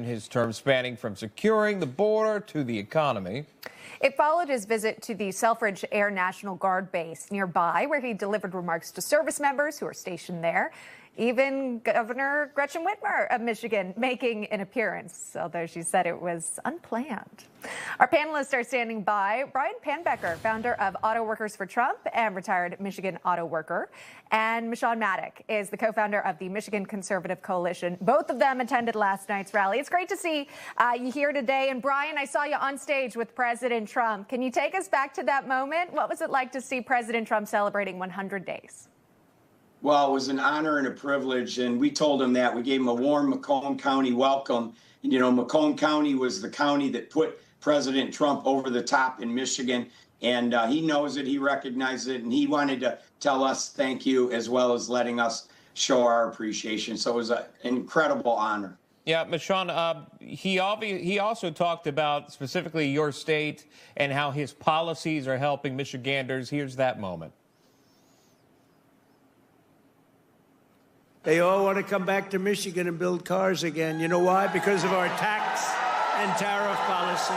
his term spanning from securing the border to the economy. It followed his visit to the Selfridge Air National Guard base nearby, where he delivered remarks to service members who are stationed there. Even Governor Gretchen Whitmer of Michigan making an appearance, although she said it was unplanned. Our panelists are standing by. Brian Panbecker, founder of Auto Workers for Trump and retired Michigan auto worker, and Michon Maddock is the co-founder of the Michigan Conservative Coalition. Both of them attended last night's rally. It's great to see you here today. And Brian, I saw you on stage with President Trump. Can you take us back to that moment? What was it like to see President Trump celebrating 100 days? Well, it was an honor and a privilege, and we told him that. We gave him a warm Macomb County welcome. And, you know, Macomb County was the county that put President Trump over the top in Michigan, and he knows it, he recognizes it, and he wanted to tell us thank you as well as letting us show our appreciation. So it was an incredible honor. Yeah, Michon, he also talked about specifically your state and how his policies are helping Michiganders. Here's that moment. They all want to come back to Michigan and build cars again. You know why? Because of our tax and tariff policy.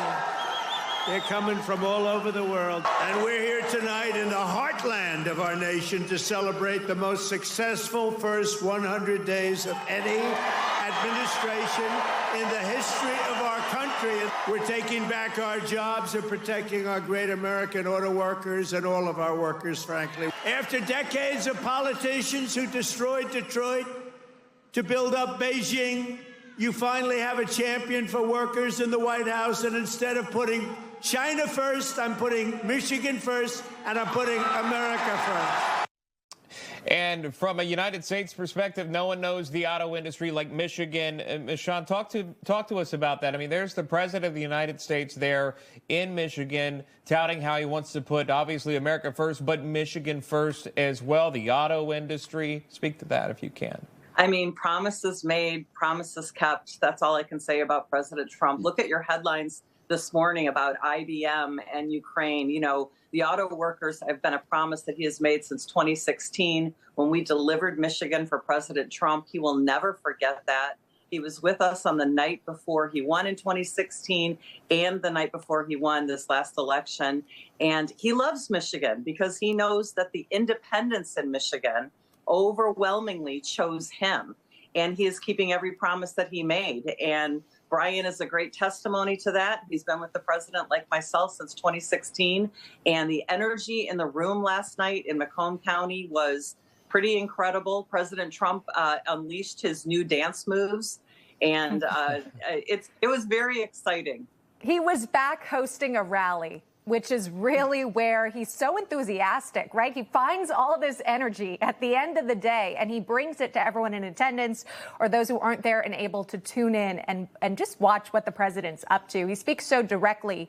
They're coming from all over the world. And we're here tonight in the heartland of our nation to celebrate the most successful first 100 days of any administration in the history of our country. We're taking back our jobs and protecting our great American auto workers and all of our workers, frankly. After decades of politicians who destroyed Detroit to build up Beijing, you finally have a champion for workers in the White House. And instead of putting China first, I'm putting Michigan first, and I'm putting America first. And from a United States perspective, no one knows the auto industry like Michigan. Michon, talk to us about that. I mean, there's the president of the United States there in Michigan touting how he wants to put, obviously, America first, but Michigan first as well, the auto industry. Speak to that if you can. I mean, promises made, promises kept. That's all I can say about President Trump. Look at your headlines this morning about IBM and Ukraine. You know, the auto workers have been a promise that he has made since 2016 when we delivered Michigan for President Trump. He will never forget that. He was with us on the night before he won in 2016 and the night before he won this last election. And he loves Michigan because he knows that the independents in Michigan overwhelmingly chose him. And he is keeping every promise that he made. And Brian is a great testimony to that. He's been with the president, like myself, since 2016. And the energy in the room last night in Macomb County was pretty incredible. President Trump unleashed his new dance moves, and it was very exciting. He was back hosting a rally, which is really where he's so enthusiastic, right? He finds all this energy at the end of the day, and he brings it to everyone in attendance or those who aren't there and able to tune in and just watch what the president's up to. He speaks so directly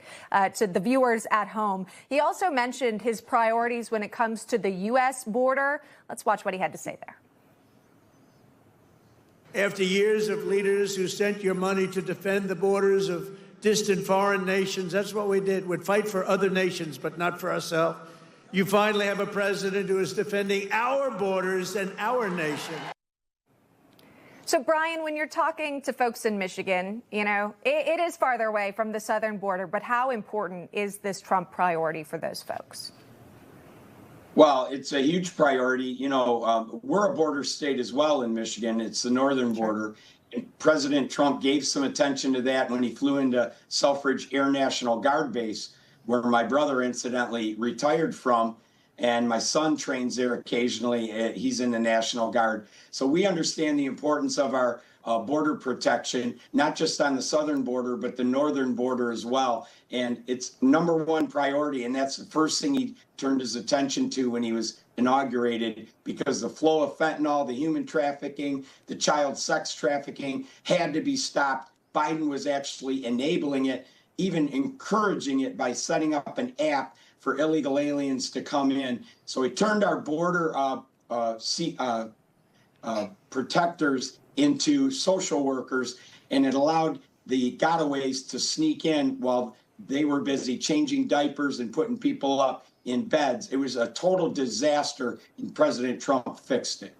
to the viewers at home. He also mentioned his priorities when it comes to the U.S. border. Let's watch what he had to say there. After years of leaders who sent your money to defend the borders of distant foreign nations, that's what we did. We'd fight for other nations, but not for ourselves. You finally have a president who is defending our borders and our nation. So, Brian, when you're talking to folks in Michigan, you know, it is farther away from the southern border, but how important is this Trump priority for those folks? Well, it's a huge priority. You know, we're a border state as well in Michigan. It's the northern border. President Trump gave some attention to that when he flew into Selfridge Air National Guard base, where my brother incidentally retired from, and my son trains there occasionally. He's in the National Guard. So we understand the importance of our border protection, not just on the southern border, but the northern border as well. And it's #1 priority, and that's the first thing he turned his attention to when he was inaugurated, because the flow of fentanyl, the human trafficking, the child sex trafficking had to be stopped. Biden was actually enabling it, even encouraging it by setting up an app for illegal aliens to come in. So he turned our border protectors into social workers, and it allowed the gotaways to sneak in while they were busy changing diapers and putting people up in beds. It was a total disaster, and President Trump fixed it.